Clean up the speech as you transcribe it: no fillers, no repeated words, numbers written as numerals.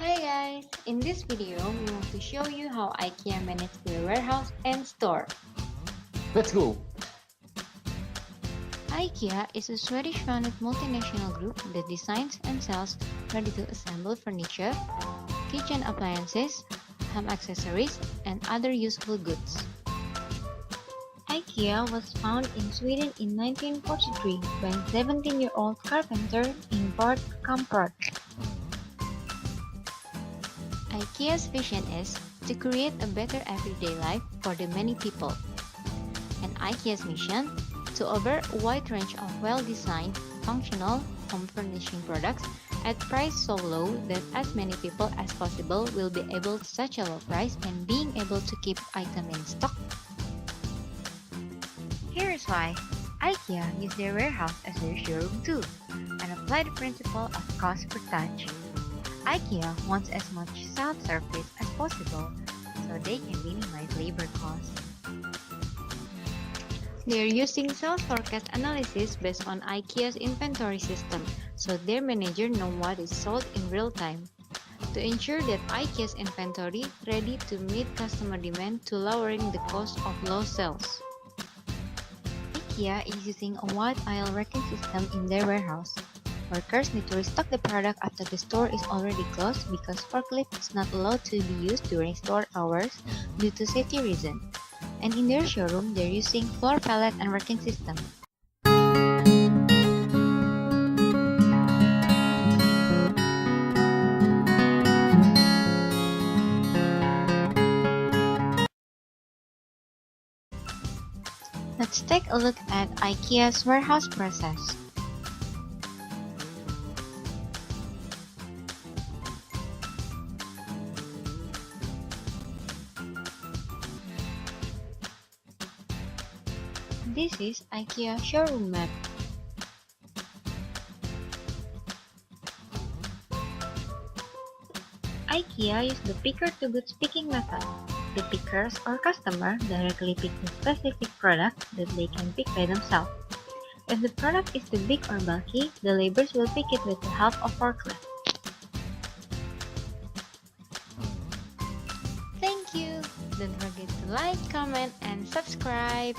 Hi guys! In this video, we want to show you how IKEA manages their warehouse and store. Let's go! IKEA is a Swedish-founded multinational group that designs and sells ready-to-assemble furniture, kitchen appliances, home accessories, and other useful goods. IKEA was founded in Sweden in 1943 by a 17-year-old carpenter Ingvar Kamprad. IKEA's vision is to create a better everyday life for the many people. And IKEA's mission to offer a wide range of well-designed, functional home furnishing products at price so low that as many people as possible will be able to such a low price and being able to keep items in stock. Here's why. IKEA use their warehouse as their showroom too and apply the principle of cost per touch. IKEA wants as much self-service as possible so they can minimize labor costs. They are using sales forecast analysis based on IKEA's inventory system so their manager know what is sold in real time. To ensure that IKEA's inventory ready to meet customer demand to lowering the cost of low sales. IKEA is using a wide aisle racking system in their warehouse. Workers need to restock the product after the store is already closed because forklift is not allowed to be used during store hours due to safety reasons. And in their showroom, they're using floor pallet and racking system. Let's take a look at IKEA's warehouse process. This is IKEA showroom map. IKEA uses the picker-to-goods picking method. The pickers or customer directly pick the specific product that they can pick by themselves. If the product is too big or bulky, the laborers will pick it with the help of forklift. Thank you! Don't forget to like, comment, and subscribe!